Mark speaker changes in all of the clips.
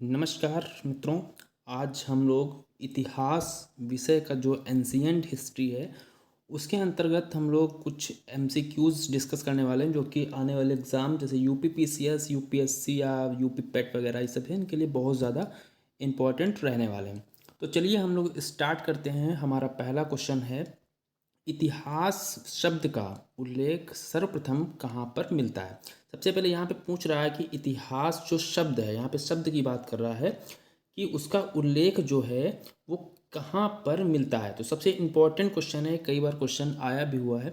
Speaker 1: नमस्कार मित्रों। आज हम लोग इतिहास विषय का जो एंशियंट हिस्ट्री है उसके अंतर्गत हम लोग कुछ एमसीक्यूज़ डिस्कस करने वाले हैं जो कि आने वाले एग्ज़ाम जैसे यूपीपीसीएस, यूपीएससी या यूपी पेट वगैरह ये सब है, इनके लिए बहुत ज़्यादा इम्पोर्टेंट रहने वाले हैं। तो चलिए हम लोग स्टार्ट करते हैं। हमारा पहला क्वेश्चन है, इतिहास शब्द का उल्लेख सर्वप्रथम कहाँ पर मिलता है। सबसे पहले यहाँ पे पूछ रहा है कि इतिहास जो शब्द है, यहाँ पे शब्द की बात कर रहा है कि उसका उल्लेख जो है वो कहाँ पर मिलता है। तो सबसे इम्पोर्टेंट क्वेश्चन है, कई बार क्वेश्चन आया भी हुआ है।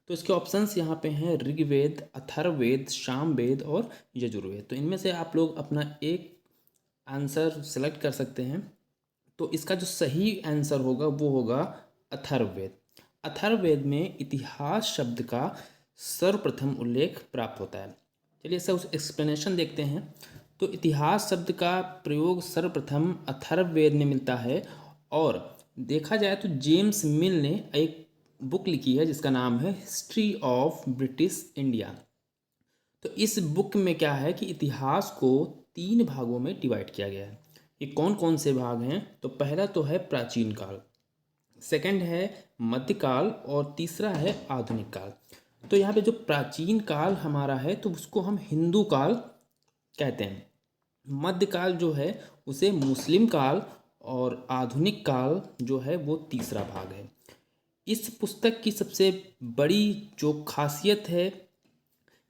Speaker 1: तो इसके ऑप्शंस यहाँ पे हैं ऋग्वेद, अथर्ववेद, सामवेद और यजुर्वेद। तो इनमें से आप लोग अपना एक आंसर सेलेक्ट कर सकते हैं। तो इसका जो सही आंसर होगा वो होगा अथर्ववेद। अथर्ववेद में इतिहास शब्द का सर्वप्रथम उल्लेख प्राप्त होता है। चलिए इसका उस एक्सप्लेनेशन देखते हैं। तो इतिहास शब्द का प्रयोग सर्वप्रथम अथर्ववेद में मिलता है। और देखा जाए तो जेम्स मिल ने एक बुक लिखी है जिसका नाम है हिस्ट्री ऑफ ब्रिटिश इंडिया। तो इस बुक में क्या है कि इतिहास को 3 भागों में डिवाइड किया गया है। ये कौन कौन से भाग हैं? तो पहला तो है प्राचीन काल, सेकंड है मध्यकाल और तीसरा है आधुनिक काल। तो यहाँ पे जो प्राचीन काल हमारा है तो उसको हम हिंदू काल कहते हैं। मध्यकाल जो है उसे मुस्लिम काल और आधुनिक काल जो है वो तीसरा भाग है। इस पुस्तक की सबसे बड़ी जो खासियत है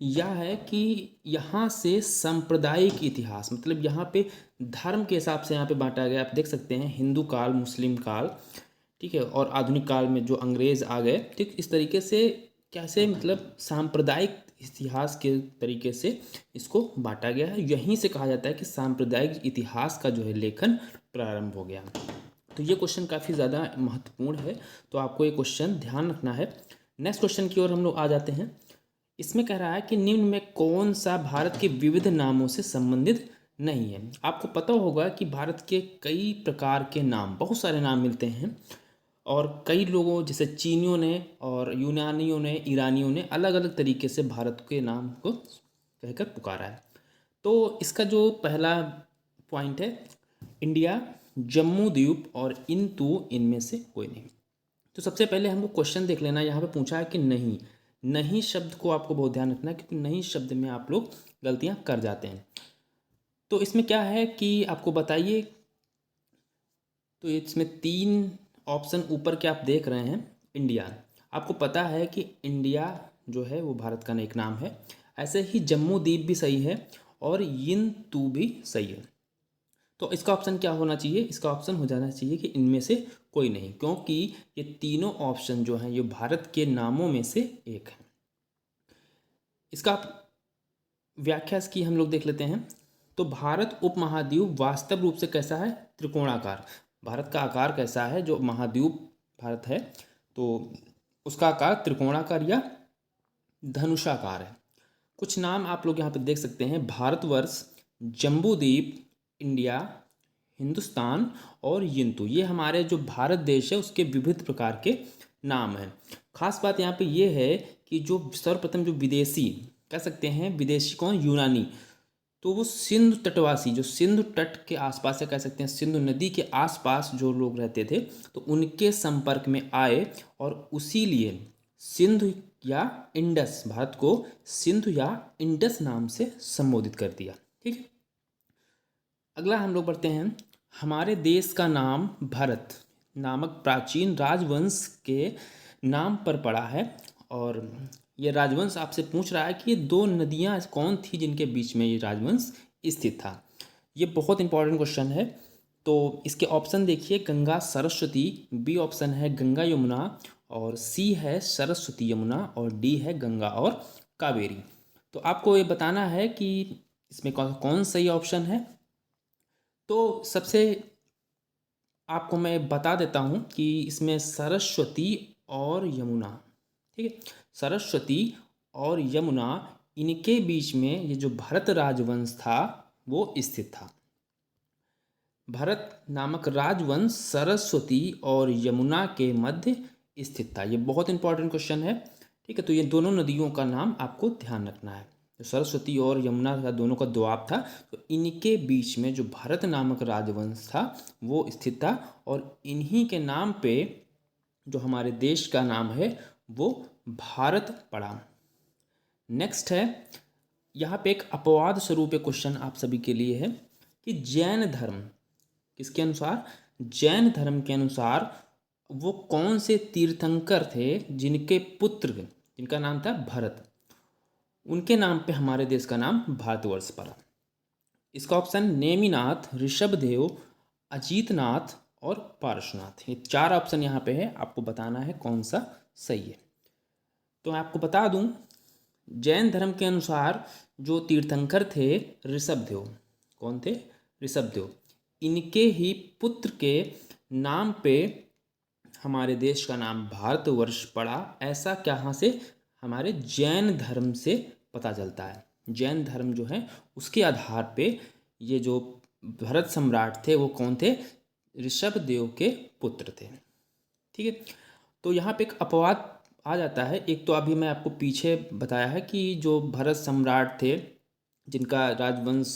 Speaker 1: यह है कि यहाँ से सांप्रदायिक इतिहास, मतलब यहाँ पे धर्म के हिसाब से यहाँ पे बांटा गया। आप देख सकते हैं हिंदू काल, मुस्लिम काल, ठीक है, और आधुनिक काल में जो अंग्रेज़ आ गए, ठीक, इस तरीके से कैसे मतलब सांप्रदायिक इतिहास के तरीके से इसको बांटा गया है। यहीं से कहा जाता है कि सांप्रदायिक इतिहास का जो है लेखन प्रारंभ हो गया। तो ये क्वेश्चन काफ़ी ज़्यादा महत्वपूर्ण है, तो आपको ये क्वेश्चन ध्यान रखना है। नेक्स्ट क्वेश्चन की ओर हम लोग आ जाते हैं। इसमें कह रहा है कि निम्न में कौन सा भारत के विविध नामों से संबंधित नहीं है। आपको पता होगा कि भारत के कई प्रकार के नाम, बहुत सारे नाम मिलते हैं और कई लोगों जैसे चीनियों ने और यूनानियों ने, ईरानियों ने अलग अलग तरीके से भारत के नाम को कहकर पुकारा है। तो इसका जो पहला पॉइंट है, इंडिया, जम्मू द्वीप और इंतु इनमें से कोई नहीं। तो सबसे पहले हमको क्वेश्चन देख लेना। यहाँ पे पूछा है कि नहीं, नहीं शब्द को आपको बहुत ध्यान रखना है क्योंकि नहीं शब्द में आप लोग गलतियाँ कर जाते हैं। तो इसमें क्या है कि आपको बताइए, तो इसमें 3 ऑप्शन ऊपर के आप देख रहे हैं। इंडिया, आपको पता है कि इंडिया जो है वो भारत का एक नाम है। ऐसे ही जम्मू द्वीप भी सही है और यिंतू भी सही है। तो इसका ऑप्शन क्या होना चाहिए? इसका ऑप्शन हो जाना चाहिए कि इनमें से कोई नहीं, क्योंकि ये तीनों ऑप्शन जो हैं ये भारत के नामों में से एक है। इसका व्याख्या इसकी हम लोग देख लेते हैं। तो भारत उपमहाद्वीप वास्तव रूप से कैसा है? त्रिकोणाकार। भारत का आकार कैसा है? जो महाद्वीप भारत है तो उसका आकार त्रिकोणाकार या धनुषाकार है। कुछ नाम आप लोग यहाँ पे देख सकते हैं, भारतवर्ष, जम्बूद्वीप, इंडिया, हिंदुस्तान और यिंतु। ये हमारे जो भारत देश है उसके विविध प्रकार के नाम हैं। खास बात यहाँ पे ये है कि जो सर्वप्रथम जो विदेशी कह सकते हैं, विदेशी कौन? यूनानी। तो वो सिंधु तटवासी, जो सिंधु तट के आसपास है, कह सकते हैं सिंधु नदी के आसपास जो लोग रहते थे तो उनके संपर्क में आए और उसी लिए सिंधु या इंडस, भारत को सिंधु या इंडस नाम से संबोधित कर दिया। ठीक है, अगला हम लोग बढ़ते हैं। हमारे देश का नाम भारत नामक प्राचीन राजवंश के नाम पर पड़ा है। और ये राजवंश आपसे पूछ रहा है कि ये 2 नदियाँ कौन थी जिनके बीच में ये राजवंश स्थित था। ये बहुत इंपॉर्टेंट क्वेश्चन है। तो इसके ऑप्शन देखिए, गंगा सरस्वती, बी ऑप्शन है गंगा यमुना, और सी है सरस्वती यमुना, और डी है गंगा और कावेरी। तो आपको ये बताना है कि इसमें कौन कौन सही ऑप्शन है। तो सबसे आपको मैं बता देता हूँ कि इसमें सरस्वती और यमुना, ठीक है, सरस्वती और यमुना, इनके बीच में ये जो भरत राजवंश था वो स्थित था। भरत नामक राजवंश सरस्वती और यमुना के मध्य स्थित था। ये बहुत इंपॉर्टेंट क्वेश्चन है। ठीक है, तो ये दोनों नदियों का नाम आपको ध्यान रखना है। सरस्वती और यमुना का दोनों का दोआब था, तो इनके बीच में जो भरत नामक राजवंश था वो स्थित था, और इन्हीं के नाम पे जो हमारे देश का नाम है वो भारत पड़ा। नेक्स्ट है, यहाँ पे एक अपवाद स्वरूप एक क्वेश्चन आप सभी के लिए है कि जैन धर्म किसके अनुसार, जैन धर्म के अनुसार वो कौन से तीर्थंकर थे जिनके पुत्र, जिनका नाम था भरत, उनके नाम पे हमारे देश का नाम भारतवर्ष पड़ा। इसका ऑप्शन नेमिनाथ, ऋषभदेव, अजीतनाथ और पारशुनाथ, ये 4 ऑप्शन यहाँ पे है, आपको बताना है कौन सा सही है। तो मैं आपको बता दूं, जैन धर्म के अनुसार जो तीर्थंकर थे ऋषभदेव, कौन थे, ऋषभदेव, इनके ही पुत्र के नाम पे हमारे देश का नाम भारतवर्ष पड़ा। ऐसा कहाँ से, हमारे जैन धर्म से पता चलता है। जैन धर्म जो है उसके आधार पे ये जो भरत सम्राट थे वो कौन थे, ऋषभदेव के पुत्र थे। ठीक है, तो यहाँ पे एक अपवाद आ जाता है। एक तो अभी मैं आपको पीछे बताया है कि जो भरत सम्राट थे जिनका राजवंश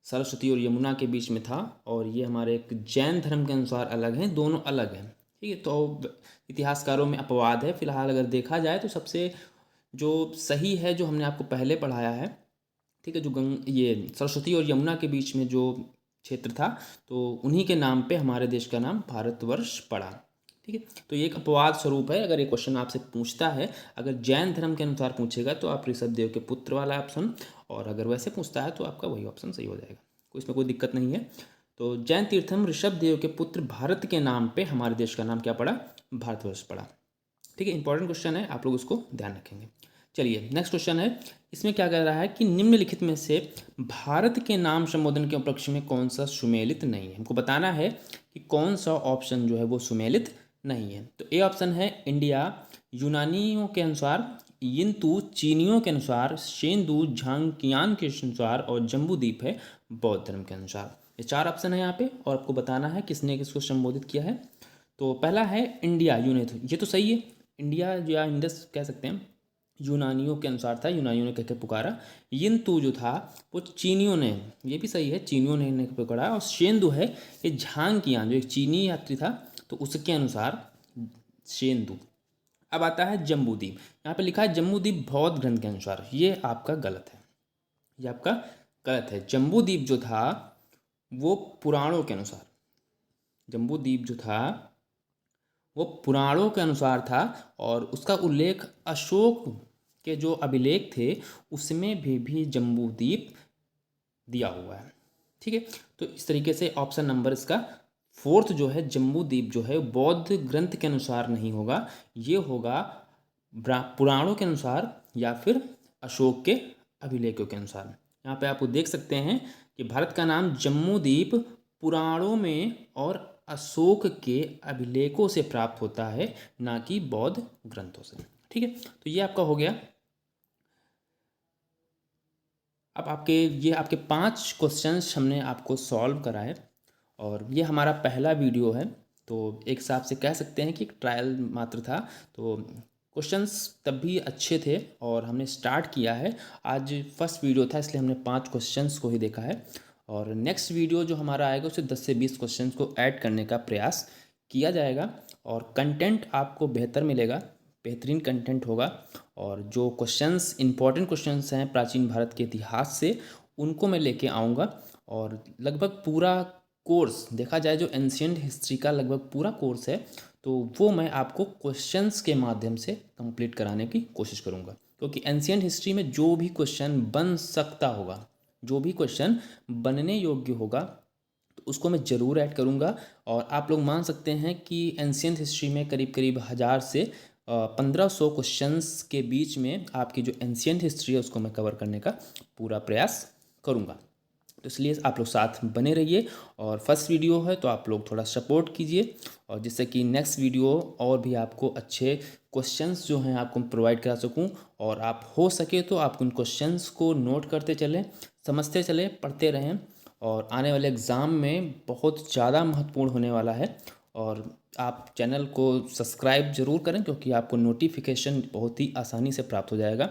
Speaker 1: सरस्वती और यमुना के बीच में था, और ये हमारे एक जैन धर्म के अनुसार अलग हैं, दोनों अलग हैं। ठीक है, तो इतिहासकारों में अपवाद है। फिलहाल अगर देखा जाए तो सबसे जो सही है, जो हमने आपको पहले पढ़ाया है, ठीक है, जो ये सरस्वती और यमुना के बीच में जो क्षेत्र था, तो उन्हीं के नाम पे हमारे देश का नाम भारतवर्ष पड़ा। ठीक है, तो ये एक अपवाद स्वरूप है। अगर ये क्वेश्चन आपसे पूछता है, अगर जैन धर्म के अनुसार पूछेगा तो आप ऋषभदेव के पुत्र वाला ऑप्शन, और अगर वैसे पूछता है तो आपका वही ऑप्शन सही हो जाएगा, कोई इसमें कोई दिक्कत नहीं है। तो जैन तीर्थम ऋषभदेव के पुत्र भारत के नाम पे हमारे देश का नाम क्या पड़ा, भारतवर्ष पड़ा। ठीक है, इंपॉर्टेंट क्वेश्चन है, आप लोग उसको ध्यान रखेंगे। चलिए नेक्स्ट क्वेश्चन है, इसमें क्या कह रहा है कि निम्नलिखित में से भारत के नाम संबोधन के उपलक्ष में कौन सा सुमेलित नहीं है। हमको बताना है कि कौन सा ऑप्शन जो है वो सुमेलित नहीं है। तो ए ऑप्शन है इंडिया, यूनानियों के अनुसार यिंतु, चीनियों के अनुसार शेंदु, झांगकियान के अनुसार, और जम्बूद्वीप है बौद्ध धर्म के अनुसार। ये 4 ऑप्शन है यहाँ पे, और आपको बताना है किसने किसको संबोधित किया है। तो पहला है इंडिया, ये तो सही है, इंडिया या इंडस कह सकते हैं, यूनानियों के अनुसार था, यूनानियों ने कहकर पुकारा। यिंतु जो था वो चीनियों ने, ये भी सही है, चीनियों ने पुकारा। और शेंदु है ये झांगकियान जो एक चीनी यात्री था, तो उसके अनुसार शेंदु। अब आता है जम्बूद्वीप, यहाँ पे लिखा है जम्बूद्वीप बौद्ध ग्रंथ के अनुसार, ये आपका गलत है, ये आपका गलत है। जम्बूद्वीप जो था वो पुराणों के अनुसार, जम्बूद्वीप जो था वो पुराणों के अनुसार था, और उसका उल्लेख अशोक के जो अभिलेख थे उसमें भी जम्बूद्वीप दिया हुआ है। ठीक है, तो इस तरीके से ऑप्शन नंबर इसका 4th जो है जम्बूद्वीप जो है बौद्ध ग्रंथ के अनुसार नहीं होगा, ये होगा पुराणों के अनुसार या फिर अशोक के अभिलेखों के अनुसार। यहाँ पे आप देख सकते हैं कि भारत का नाम जम्बूद्वीप पुराणों में और अशोक के अभिलेखों से प्राप्त होता है, ना कि बौद्ध ग्रंथों से। ठीक है, तो ये आपका हो गया। अब ये आपके 5 क्वेश्चंस हमने आपको सॉल्व करा है, और ये हमारा पहला वीडियो है, तो एक हिसाब से कह सकते हैं कि एक ट्रायल मात्र था। तो क्वेश्चंस तब भी अच्छे थे और हमने स्टार्ट किया है, आज फर्स्ट वीडियो था इसलिए हमने 5 क्वेश्चंस को ही देखा है, और नेक्स्ट वीडियो जो हमारा आएगा उससे 10 से 20 क्वेश्चंस को ऐड करने का प्रयास किया जाएगा, और कंटेंट आपको बेहतर मिलेगा, बेहतरीन कंटेंट होगा। और जो क्वेश्चंस इंपॉर्टेंट क्वेश्चंस हैं प्राचीन भारत के इतिहास से, उनको मैं लेके आऊँगा, और लगभग पूरा कोर्स देखा जाए जो एंशिएंट हिस्ट्री का लगभग पूरा कोर्स है, तो वो मैं आपको क्वेश्चंस के माध्यम से कंप्लीट कराने की कोशिश करूँगा, क्योंकि एंशिएंट हिस्ट्री में जो भी क्वेश्चन बन सकता होगा, जो भी क्वेश्चन बनने योग्य होगा, तो उसको मैं ज़रूर ऐड करूँगा। और आप लोग मान सकते हैं कि एंशिएंट हिस्ट्री में करीब करीब 1000 से 1500 क्वेश्चंस के बीच में आपकी जो एंशिएंट हिस्ट्री है उसको मैं कवर करने का पूरा प्रयास करूँगा। तो इसलिए आप लोग साथ बने रहिए, और फर्स्ट वीडियो है तो आप लोग थोड़ा सपोर्ट कीजिए, और जिससे कि नेक्स्ट वीडियो और भी आपको अच्छे क्वेश्चंस जो हैं आपको प्रोवाइड करा सकूं, और आप हो सके तो आप उन क्वेश्चंस को नोट करते चलें, समझते चलें, पढ़ते रहें, और आने वाले एग्ज़ाम में बहुत ज़्यादा महत्वपूर्ण होने वाला है। और आप चैनल को सब्सक्राइब ज़रूर करें, क्योंकि आपको नोटिफिकेशन बहुत ही आसानी से प्राप्त हो जाएगा।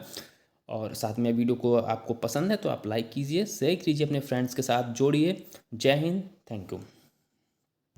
Speaker 1: और साथ में वीडियो को आपको पसंद है तो आप लाइक कीजिए, शेयर कीजिए, अपने फ्रेंड्स के साथ जोड़िए। जय हिंद, थैंक यू।